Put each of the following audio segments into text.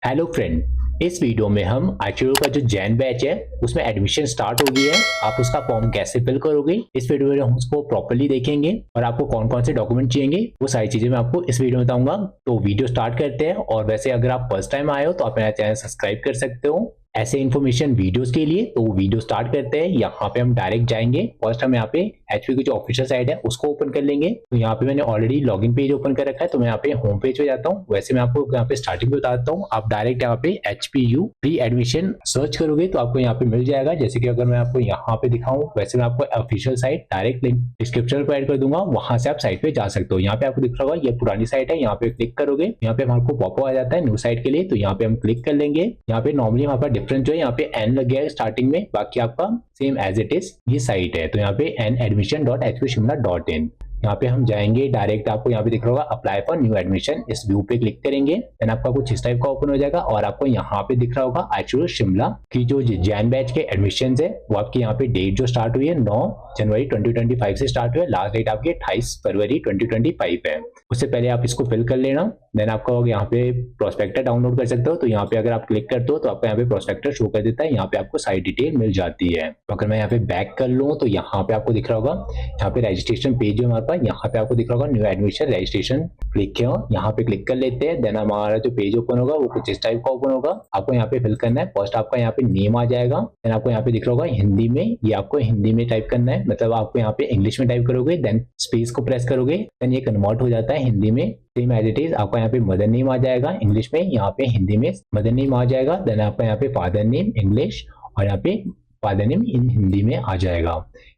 Hello friend, इस video में हम आईटीआई का जो जैन बैच है उसमें एडमिशन स्टार्ट हो गई है। आप उसका फॉर्म कैसे फिल करोगे इस वीडियो में हम उसको प्रॉपर्ली देखेंगे और आपको कौन कौन से डॉक्यूमेंट चाहिए वो सारी चीजें मैं आपको इस वीडियो में बताऊंगा। तो वीडियो स्टार्ट करते हैं। और वैसे अगर आप फर्स्ट टाइम आए हो तो आप मेरा चैनल सब्सक्राइब कर सकते हो ऐसे इन्फॉर्मेशन वीडियोस के लिए। तो वीडियो स्टार्ट करते हैं। यहाँ पे हम डायरेक्ट जाएंगे। फर्स्ट हम यहाँ पे एचपी की जो ऑफिशियल साइट है उसको ओपन कर लेंगे। तो यहाँ पे मैंने ऑलरेडी लॉगिन पेज ओपन कर रखा है, तो मैं यहाँ पे होम पेज पे जाता हूँ। वैसे मैं आपको यहाँ पे स्टार्टिंग में बताता हूँ, आप डायरेक्ट यहाँ पे HPU प्री एडमिशन सर्च करोगे तो आपको यहाँ पे मिल जाएगा। जैसे कि अगर मैं आपको यहाँ पे दिखाऊं, वैसे मैं आपको official site direct link description में ऐड कर दूंगा, वहां से आप साइट पे जा सकते हो। यहाँ पे आपको दिख रहा होगा ये पुरानी साइट है, यहाँ पे क्लिक करोगे, यहाँ पे हमारे पॉपअप आ जाता है न्यू साइट के लिए। तो यहाँ पे हम क्लिक कर लेंगे। यहाँ पे नॉर्मली हमारे पास डिफरेंस जो है यहाँ पे एन लग गया है स्टार्टिंग में, बाकी आपका सेम एज इट इज ये साइट है। तो यहाँ पे nadmission.hpshimla.in यहाँ पे हम जाएंगे डायरेक्ट। आपको यहाँ पे दिख रहा होगा अप्लाई फॉर न्यू एडमिशन, इस व्यू पे क्लिक करेंगे। देन आपका कुछ इस टाइप का ओपन हो जाएगा और आपको यहाँ पे दिख रहा होगा आईटीआई शिमला की जो जैन बैच के एडमिशन है वो आपकी यहाँ पे डेट जो स्टार्ट हुई है 9 जनवरी 2025 से स्टार्ट हुई है। लास्ट डेट आपकी 28 फरवरी 2025 है। उससे पहले आप इसको फिल कर लेना। देन आपका यहाँ पे प्रोस्पेक्टर डाउनलोड कर सकते हो। तो यहाँ पे अगर आप क्लिक करते हो तो आपको यहाँ पे प्रोस्पेक्टर शो कर देता है, यहाँ पे आपको सारी डिटेल मिल जाती है। तो अगर मैं यहाँ पे बैक कर लूँ तो यहाँ पे आपको दिख रहा होगा यहाँ पे रजिस्ट्रेशन पेज है हमारे पास, यहाँ पे आपको दिख रहा होगा न्यू एडमिशन रजिस्ट्रेशन, क्लिक किया यहाँ पे क्लिक कर लेते हैं। देन हमारा जो पेज ओपन होगा वो कुछ इस टाइप का ओपन होगा। आपको यहाँ पे फिल करना है। फर्स्ट आपका यहाँ पे नेम आ जाएगा। देन आपको यहाँ पे दिख रहा होगा हिंदी में, ये आपको हिंदी में टाइप करना है, मतलब आपको यहाँ पे इंग्लिश में टाइप करोगे, देन स्पेस को प्रेस करोगे, देन ये कन्वर्ट हो जाता है हिंदी में सेम एज इट इज। आपका यहाँ पे मदर नेम आ जाएगा इंग्लिश में, यहाँ पे हिंदी में मदर नेम आ जाएगा। देन आपका यहाँ पे फादर नेम इंग्लिश और यहाँ पे फादर नेम इन हिंदी में आ जाएगा।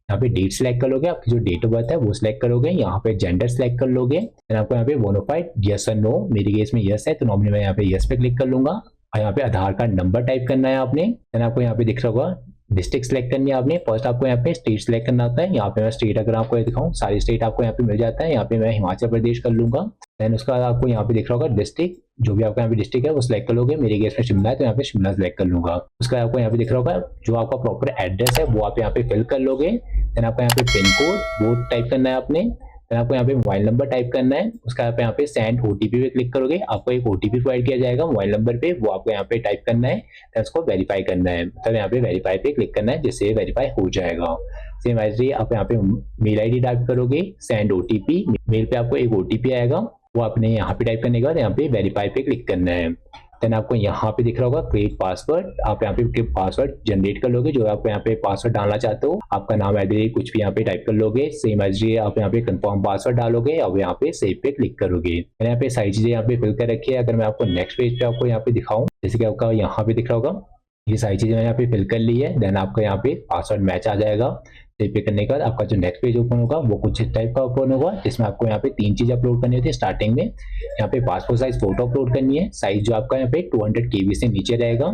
यहाँ पे डेट सिलेक्ट कर लोगे, आपकी जो डेट ऑफ बर्थ है वो सिलेक्ट करोगे। यहाँ पे जेंडर सिलेक्ट कर लोगे। देन आपको यहाँ पे बोनाफाइड यस और नो, मेरी केस में यस है तो नॉर्मली मैं यहाँ पे यस पे क्लिक कर लूंगा। और यहाँ पे आधार कार्ड नंबर टाइप करना है आपने। देन आपको यहाँ पे दिख रहा होगा डिस्ट्रिक्ट सिलेक्ट करनी है आपने। फर्स्ट आपको यहाँ पे स्टेट सिलेक्ट करना होता है। यहाँ पे मैं स्टेट अगर आपको दिखाऊं सारी स्टेट आपको यहाँ पे मिल जाता है। यहाँ पे मैं हिमाचल प्रदेश कर लूंगा। देन उसके बाद आपको यहाँ पे दिख रहा होगा डिस्ट्रिक्ट, जो भी आपका यहाँ पे डिस्ट्रिक्ट है वो सिलेक्ट कर लोगे। मेरे केस में शिमला है तो यहाँ पे शिमला सिलेक्ट कर लूंगा। उसके बाद आपको यहाँ पे दिख रहा होगा जो आपका प्रॉपर एड्रेस है वो आप यहाँ पे फिल कर लोगे। देन आपको यहाँ पे पिन कोड वो टाइप करना है आपने। देन आपको यहाँ पे मोबाइल नंबर टाइप करना है। उसका आप यहाँ पे सेंड ओटीपी पे क्लिक करोगे, आपको एक ओटीपी प्रोवाइड किया जाएगा मोबाइल नंबर पे, वो आपको यहाँ पे टाइप करना है। देन उसको वेरीफाई करना है, मतलब यहाँ पे वेरीफाई पे क्लिक करना है जिससे वेरीफाई हो जाएगा। सेम एज आप यहाँ पे मेल आईडी टाइप करोगे, सेंड ओटीपी, मेल पे आपको एक ओटीपी आएगा, वो आपने यहाँ पे टाइप करने के बाद यहाँ पे वेरीफाई पे क्लिक करना है। देन आपको यहाँ पे दिख रहा होगा क्रिएट पासवर्ड, आप यहाँ पे पासवर्ड जनरेट कर लोगे, जो आपको यहाँ पे पासवर्ड डालना चाहते हो, आपका नाम एड्रेस कुछ भी यहाँ पे टाइप कर लोगे। सेम एज आप यहाँ पे कंफर्म पासवर्ड डालोगे और यहाँ पे सेव पे क्लिक करोगे। मैंने यहाँ पे सारी चीजें यहाँ पे फिल कर रखी है। अगर मैं आपको नेक्स्ट पेज पे आपको यहाँ पे दिखाऊं, जैसे कि आपका यहाँ पे दिख रहा होगा ये सारी चीजें मैंने यहाँ पे फिल कर ली है। देन आपका यहाँ पे पासवर्ड मैच आ जाएगा। सेव पे करने के बाद आपका जो नेक्स्ट पेज ओपन होगा वो कुछ इस टाइप का ओपन होगा, जिसमें आपको यहाँ पे 3 चीज अपलोड करनी होती है स्टार्टिंग में। यहाँ पे पासपोर्ट साइज फोटो अपलोड करनी है, साइज जो आपका यहाँ पे 200 KB से नीचे रहेगा।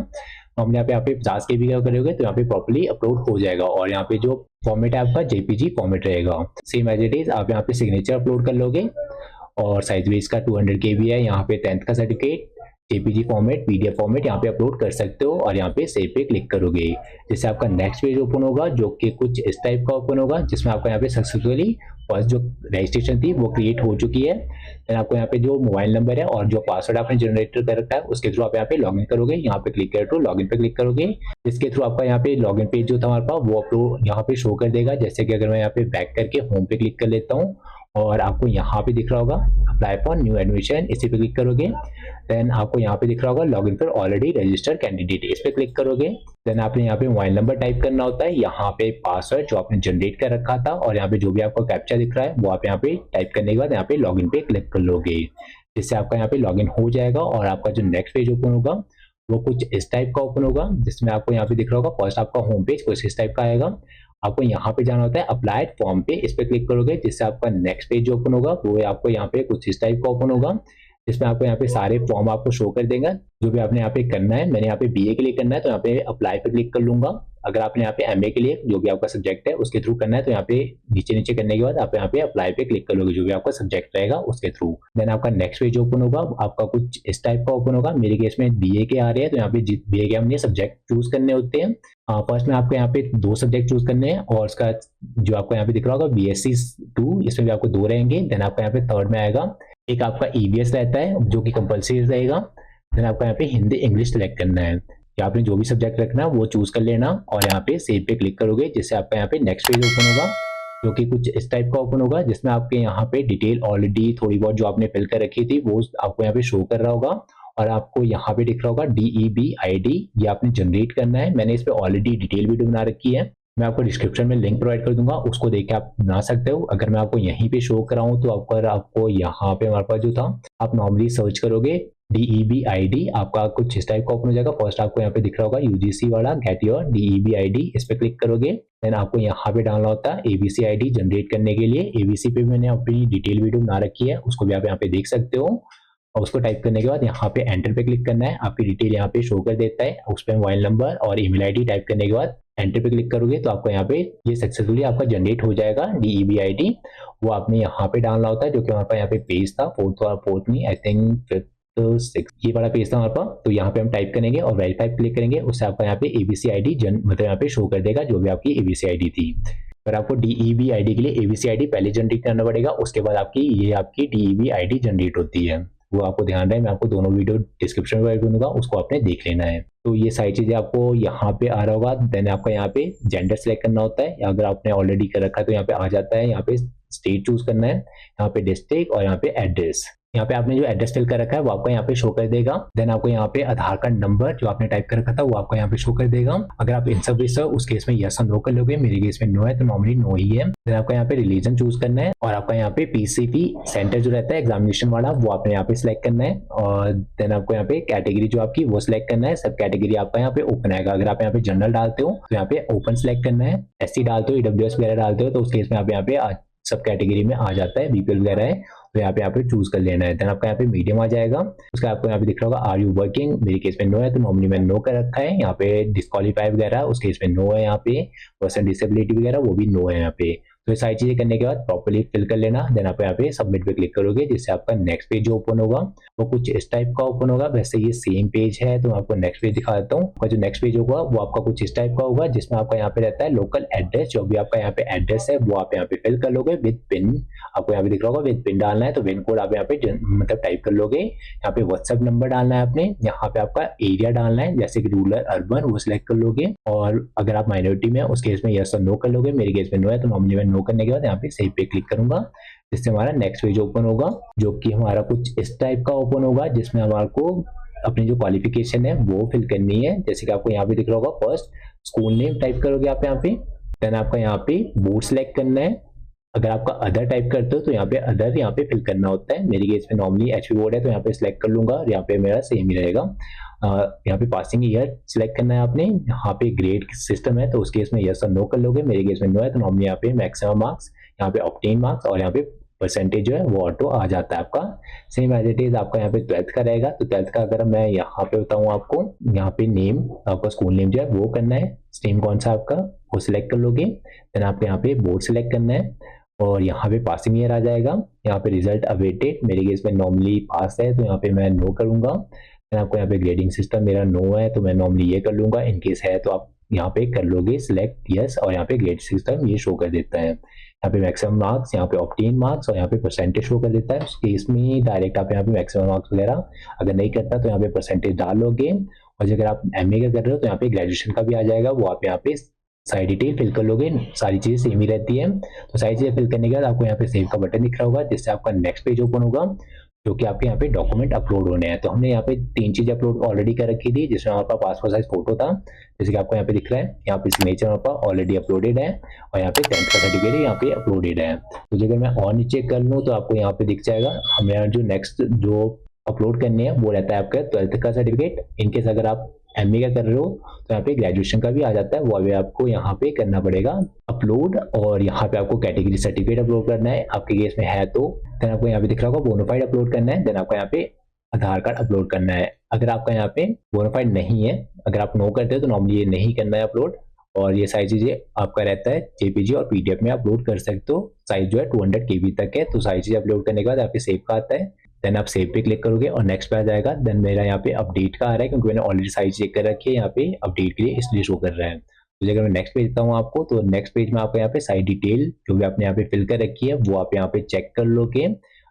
हमने यहाँ पे 50 KB का करोगे तो यहाँ पे प्रॉपर्ली अपलोड हो जाएगा। और यहाँ पे जो फॉर्मेट है आपका JPG फॉर्मेट रहेगा। सेम एज इट इज आप यहाँ पे सिग्नेचर अपलोड कर लोगे और साइज भी इसका 200 KB है। यहाँ पे 10th का certificate JPG format PDF format यहाँ पे अपलोड कर सकते हो और यहाँ पे सेव पे क्लिक करोगे, जिससे आपका नेक्स्ट पेज ओपन होगा जो कि कुछ इस टाइप का ओपन होगा, जिसमें आपका यहाँ पे सक्सेसफुली फर्स्ट जो रजिस्ट्रेशन थी वो क्रिएट हो चुकी है। देन आपको यहाँ पे जो मोबाइल नंबर है और जो पासवर्ड आपने जनरेट कर रखा है उसके थ्रू आप यहाँ पे लॉगिन करोगे। यहाँ पे क्लिक कर लॉगिन पे क्लिक करोगे, जिसके थ्रू आपका यहाँ पे लॉगिन पेज जो था हमारे पास वो अपलोड यहाँ पे शो कर देगा। जैसे कि अगर मैं यहाँ पे बैक करके होम पे क्लिक कर लेता हूँ और आपको यहाँ पे दिख रहा होगा अप्लाई फॉर न्यू एडमिशन, इसी पे क्लिक करोगे। देन आपको यहाँ पे दिख रहा होगा login for already registered candidate, इस पे क्लिक करोगे। देन आपने यहाँ पे मोबाइल नंबर टाइप करना होता है, यहाँ पे पासवर्ड जो आपने जनरेट कर रखा था और यहाँ पे जो भी आपको कैप्चा दिख रहा है वो आप यहाँ पे टाइप करने के बाद यहाँ पे लॉगिन पे क्लिक कर लोगे, जिससे आपका यहाँ पे लॉगिन हो जाएगा। और आपका जो नेक्स्ट पेज ओपन होगा वो कुछ इस टाइप का ओपन होगा, जिसमें आपको यहाँ पे दिख रहा होगा फर्स्ट आपका होम पेज कुछ इस टाइप का आएगा। आपको यहाँ पे जाना होता है अप्लाइड फॉर्म पे, इस पे क्लिक करोगे, जिससे आपका नेक्स्ट पेज ओपन होगा वो आपको यहाँ पे कुछ इस टाइप का ओपन होगा, जिसमें आपको यहाँ पे सारे फॉर्म आपको शो कर देगा जो भी आपने यहाँ पे करना है। मैंने यहाँ पे BA के लिए करना है तो यहाँ पे अप्लाई पे क्लिक कर लूंगा। अगर आपने यहाँ पे MA के लिए जो भी आपका सब्जेक्ट है उसके थ्रू करना है तो यहाँ पे नीचे नीचे करने के बाद आप यहाँ पे अप्लाई पे क्लिक कर लोगे, जो भी आपका सब्जेक्ट रहेगा उसके थ्रू। देन आपका नेक्स्ट पेज ओपन होगा, आपका कुछ इस टाइप का ओपन होगा। मेरे केस में BA के आ रहे हैं तो यहाँ पे BA के हमने सब्जेक्ट चूज करने होते हैं। फर्स्ट में आपको यहाँ पे 2 सब्जेक्ट चूज करने हैं और उसका जो आपको यहाँ पे दिख रहा होगा BSc 2, इसमें भी आपको 2 रहेंगे। देन आपका यहाँ पे थर्ड में आएगा एक आपका EVS रहता है जो कि कंपल्सरी रहेगा। देन आपको यहाँ पे हिंदी इंग्लिश सेलेक्ट करना है, या आपने जो भी सब्जेक्ट रखना है वो चूज कर लेना और यहाँ पे सेव पे क्लिक करोगे, जिससे आपका यहाँ पे नेक्स्ट पेज ओपन होगा, जो कि कुछ इस टाइप का ओपन होगा, जिसमें आपके यहाँ पे डिटेल ऑलरेडी थोड़ी बहुत जो आपने फिल कर रखी थी वो आपको यहाँ पे शो कर रहा होगा, और आपको यहाँ पे दिख रहा होगा DEB ID, ये आपने जनरेट करना है। मैंने इस पे ऑलरेडी डिटेल वीडियो बना रखी है, मैं आपको डिस्क्रिप्शन में लिंक प्रोवाइड कर दूंगा, उसको देख के आप बना सकते हो। अगर मैं आपको यहीं पे शो कराऊं तो आपको यहाँ पे हमारे पास जो था, आप नॉर्मली सर्च करोगे DEB ID, आपका कुछ इस टाइप का ओपन हो जाएगा। फर्स्ट आपको यहाँ पे दिख रहा होगा UGC वाला गेट योर DEB ID, इस पे क्लिक करोगे, देन आपको यहाँ पे डालना होता है ABCID जनरेट करने के लिए। ABC पे मैंने अपनी डिटेल वीडियो बना रखी है, उसको भी आप यहाँ पे देख सकते हो। और उसको टाइप करने के बाद यहाँ पे एंटर पे क्लिक करना है, आपकी डिटेल यहाँ पे शो कर देता है। उस पर मोबाइल नंबर और ईमेल आईडी टाइप करने के बाद एंटर पे क्लिक करोगे तो आपको यहाँ पे ये सक्सेसफुली आपका जनरेट हो जाएगा DEB ID। वो आपने यहाँ पे डालना होता है, जो कि हमारे पास यहाँ पे पेज था, फोर्थ नहीं, आई थिंक फिफ्थ सिक्स, ये वाला पेज था हमारे पास। तो यहाँ पे हम टाइप करेंगे और वेरीफाई क्लिक करेंगे, उससे आपका यहाँ पे ABCID मतलब यहाँ पे शो कर देगा जो भी आपकी ABCID थी। पर आपको DEB ID के लिए ABCID पहले जनरेट करना पड़ेगा, उसके बाद आपकी DEB ID जनरेट होती है। वो आपको ध्यान रहे, मैं आपको दोनों वीडियो डिस्क्रिप्शन में दूंगा, उसको आपने देख लेना है। तो ये सारी चीजें आपको यहाँ पे आ रहा होगा। देन आपका यहाँ पे जेंडर सेलेक्ट करना होता है, या अगर आपने ऑलरेडी कर रखा है तो यहाँ पे आ जाता है। यहाँ पे स्टेट चूज करना है, यहाँ पे डिस्ट्रिक्ट और यहाँ पे एड्रेस। यहाँ पे आपने जो एड्रेस फिल कर रखा है वो आपको यहाँ पे शो कर देगा। देन आपको यहाँ पे आधार कार्ड नंबर जो आपने टाइप कर रखा था वो आपको यहाँ पे शो कर देगा। अगर आप इन सब उस केस में यस और नो कर लोगे, मेरे केस में नो है तो नॉर्मली नो ही है। देन आपका यहाँ पे रिलीजन चूज करना है, और आपका यहाँ पे PCP सेंटर जो रहता है एग्जामिनेशन वाला वो आपने यहाँ पे सिलेक्ट करना है। और देन आपको यहाँ पे कैटेगरी जो आपकी वो सिलेक्ट करना है, सब कैटेगरी आपका यहाँ पे ओपन आएगा। अगर आप यहाँ पे जनरल डालते हो तो यहाँ पे ओपन सिलेक्ट करना है, SC डालते हो, EWS वगैरह डालते हो तो उस केस में आप यहाँ पे सब कैटेगरी में आ जाता है, BPL वगैरह है तो यहाँ पे चूज कर लेना है। देन आपका यहाँ पे मीडियम आ जाएगा, उसका आपको यहाँ पे दिख रहा होगा आर यू वर्किंग, मेरे केस में नो है तो नॉर्मली मैंने नो कर रखा है। यहाँ पे डिस्क्वालीफाई वगैरह उस केस में नो है, यहाँ पे पर्सन डिसेबिलिटी वगैरह वो भी नो है यहाँ पे। तो ये सारी चीजें करने के बाद प्रॉपर्ली फिल कर लेना। देन आप यहाँ पे सबमिट पे क्लिक करोगे, जिससे आपका नेक्स्ट पेज जो ओपन होगा वो कुछ इस टाइप का ओपन होगा। वैसे ये सेम पेज है तो मैं आपको नेक्स्ट पेज दिखा देता हूँ। आपका जो नेक्स्ट पेज होगा वो आपका कुछ इस टाइप का होगा, जिसमें आपका यहाँ पे रहता है लोकल एड्रेस, जो भी आपका यहाँ पे एड्रेस है वो आप यहाँ पे फिल कर लोगे विद पिन। आपको यहाँ पे दिख रहा होगा विद पिन डालना है, तो पिन कोड आप यहाँ पे मतलब टाइप कर लोगे। यहाँ पे व्हाट्सएप नंबर डालना है आपने, यहाँ पे आपका एरिया डालना है जैसे कि रूरल अर्बन वो सिलेक्ट कर लोगे। और अगर आप माइनॉरिटी में उस केस में यस और नो कर लोगे, मेरे केस में नो है तो नॉर्मली मैं नो करने के बाद यहाँ पे सेव पे क्लिक करूंगा, जिससे हमारा नेक्स्ट पेज ओपन होगा, जो कि हमारा कुछ इस टाइप का ओपन होगा, जिसमें हमारे को अपनी जो क्वालिफिकेशन है वो फिल करनी है। जैसे कि आपको यहाँ पे दिख रहा होगा, फर्स्ट स्कूल नेम टाइप करोगे आप यहाँ पे, देन आपका यहाँ पे बोर्ड सेलेक्ट करना है। अगर आपका अदर टाइप करते हो तो यहाँ पे अदर यहाँ पे फिल करना होता है। मेरे केस में नॉर्मली HP बोर्ड है तो यहाँ पे सिलेक्ट कर लूंगा और यहाँ पे मेरा सेम ही रहेगा। यहाँ पे पासिंग ईयर सिलेक्ट करना है आपने, यहाँ पे ग्रेड सिस्टम है तो उस केस में यस और नो कर लोगे, मेरे केस में नो है तो नॉर्मली यहाँ पे मैक्सिमम मार्क्स, यहाँ पे ऑब्टेन मार्क्स और यहाँ पे परसेंटेज जो है वो ऑटो आ जाता है आपका। सेम एज इट इज आपका यहाँ पे 12th का रहेगा, तो 12th का अगर मैं यहाँ पे बताऊँ आपको, यहाँ पे नेम आपका स्कूल नेम जो है वो करना है, स्ट्रीम कौन सा आपका वो सिलेक्ट कर लोगे। देन आपको यहाँ पे बोर्ड सिलेक्ट करना है और यहाँ पे पासिंग ईयर आ जाएगा। यहाँ पे रिजल्ट अवेटेड, मेरे केस में नॉर्मली पास है तो यहाँ पे मैं नो करूंगा। देन आपको यहाँ पे ग्रेडिंग सिस्टम मेरा नो है तो मैं नॉर्मली ये कर लूंगा, इनकेस है तो आप यहाँ पे कर लोगे सिलेक्ट यस, और यहाँ पे ग्रेड सिस्टम ये शो कर देता है। यहाँ पे मैक्सिमम मार्क्स, यहाँ पे ऑब्टेन मार्क्स और यहाँ पे परसेंटेज शो कर देता है। उस केस में डायरेक्ट आप यहाँ पे मैक्सिमम मार्क्स वगैरह अगर नहीं करता तो यहाँ पे परसेंटेज डालोगे। और अगर आप MA का कर रहे हो तो यहाँ पे ग्रेजुएशन का भी आ जाएगा, वो आप यहाँ पे सारी डिटेल फिल कर लोगे, सारी चीजें सेम ही रहती है। तो सारी चीजें फिल करने के बाद आपको यहाँ पे सेव का बटन दिख रहा होगा, जिससे आपका नेक्स्ट पेज ओपन होगा, जो कि आपके यहाँ पे डॉक्यूमेंट अपलोड होने हैं। तो हमने यहाँ पे 3 चीजें अपलोड ऑलरेडी कर रखी थी, जिसमें हमारे पास पासपोर्ट साइज फोटो था, जैसे कि आपको यहाँ पे दिख रहा है। यहाँ पे सिग्नेचर हमारे पास ऑलरेडी अपलोडेड है और यहाँ पे 10th का सर्टिफिकेट यहाँ पे अपलोडेड है। तो अगर मैं और नीचे कर लूँ तो आपको यहाँ पे दिख जाएगा, हमें जो नेक्स्ट जो अपलोड करने हैं वो रहता है आपका 12th का सर्टिफिकेट। इनकेस अगर आप MA का कर रहे हो तो यहाँ पे ग्रेजुएशन का भी आ जाता है, वो अभी आपको यहाँ पे करना पड़ेगा अपलोड। और यहाँ पे आपको कैटेगरी सर्टिफिकेट अपलोड करना है, आपके केस में है तो। देन आपको यहाँ पे दिख रहा होगा बोनाफाइड अपलोड करना है। देन आपका यहाँ पे आधार कार्ड अपलोड करना है। अगर आपका यहाँ पे बोनाफाइड नहीं है, अगर आप नो करते हो तो नॉर्मली ये नहीं करना है अपलोड। और ये सारी चीजें आपका रहता है JPG और PDF में अपलोड कर सकते हो, साइज जो है 200 KB तक है। तो सारी चीजें अपलोड करने के बाद आपके सेव का आता है, देन आप सेव पे क्लिक करोगे और नेक्स्ट पे आ जाएगा। देन मेरा यहाँ पे अपडेट का आ रहा है, क्योंकि मैंने ऑलरेडी साइज चेक कर रखी है, यहाँ पे अपडेट के लिए इसलिए शो कर रहा है। तो अगर मैं नेक्स्ट पेज देता हूँ आपको, तो नेक्स्ट पेज में आपको यहाँ पे साइड डिटेल जो भी आपने यहाँ पे फिल कर रखी है वो आप यहाँ पे चेक कर लोगे।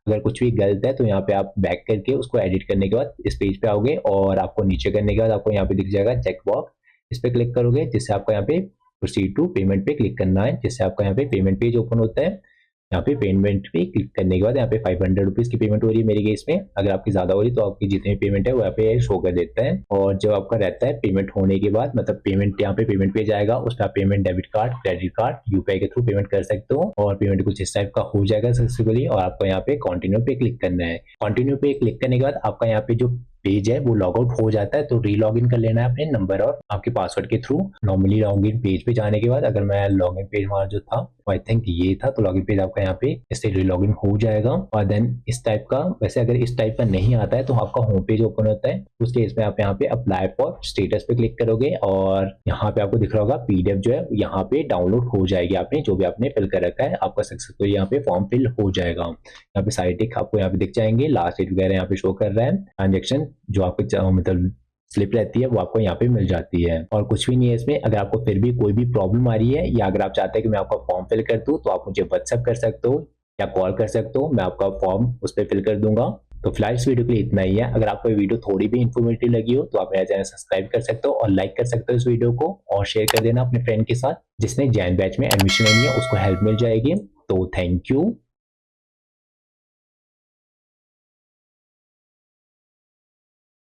अगर कुछ भी गलत है तो यहाँ पे आप बैक करके उसको एडिट करने के बाद इस पेज पे आओगे और आपको नीचे करने के बाद आपको यहाँ पे दिख जाएगा चेक बॉक्स, इस पे क्लिक करोगे जिससे आपका यहाँ पे प्रोसीड टू पेमेंट पे क्लिक करना है, जिससे आपका यहाँ पे पेमेंट पेज ओपन होता है। यहाँ पे पेमेंट पे क्लिक करने के बाद यहाँ पे 500 रुपीज की पेमेंट हो रही है मेरे केस में। अगर आपकी ज्यादा हो रही है तो आपकी जितनी पेमेंट है वो यहाँ पे शो कर देता है। और जब आपका रहता है पेमेंट होने के बाद, मतलब पेमेंट यहाँ पे पेमेंट पेज आएगा, उस पर आप payment debit card, credit card, UPI के थ्रू पेमेंट कर सकते हो और पेमेंट कुछ इस टाइप का हो जाएगा सक्सेसफुली। और आपको यहाँ पे कंटिन्यू पे क्लिक करना है। कंटिन्यू पे क्लिक करने के बाद आपका यहाँ पे जो पेज है वो लॉग आउट हो जाता है, तो री लॉग इन कर लेना है अपने नंबर और आपके पासवर्ड के through. Normally log in page पे जाने के बाद, अगर मैं लॉग इन पेज हमारा जो था आई थिंक ये था, तो लॉग इन पेज आपका यहाँ पे इससे री लॉग इन हो जाएगा। और देन इस टाइप का, वैसे अगर इस टाइप का नहीं आता है तो आपका होम पेज ओपन होता है। उस केस में आप यहाँ पे अप्लाई फॉर स्टेटस पे क्लिक करोगे और यहाँ पे आपको दिख रहा होगा पीडीएफ जो है यहाँ पे डाउनलोड हो जाएगी। आपने जो भी आपने फिल कर रखा है आपका सक्सेसफुल यहाँ पे फॉर्म फिल हो जाएगा। यहाँ पे साइड टिक आपको यहाँ पे दिख जाएंगे, लास्ट डेट वगैरह यहाँ पे शो कर रहा है। ट्रांजेक्शन जो आपको मतलब स्लिप रहती है वो आपको यहाँ पे मिल जाती है और कुछ भी नहीं है इसमें। अगर आपको फिर भी कोई भी प्रॉब्लम आ रही है या अगर आप चाहते हैं कि मैं आपका फॉर्म फिल कर दूं तो आप मुझे व्हाट्सएप कर सकते हो या कॉल कर सकते हो, मैं आपका फॉर्म उस पर फिल कर दूंगा। तो फिलहाल इस वीडियो के लिए इतना ही है। अगर आपको ये वीडियो थोड़ी भी इन्फॉर्मेटिव लगी हो तो आप मेरा चैनल सब्सक्राइब कर सकते हो और लाइक कर सकते हो इस वीडियो को और शेयर कर देना अपने फ्रेंड के साथ जिसने जैन बैच में एडमिशन लेनी है, उसको हेल्प मिल जाएगी। तो थैंक यू।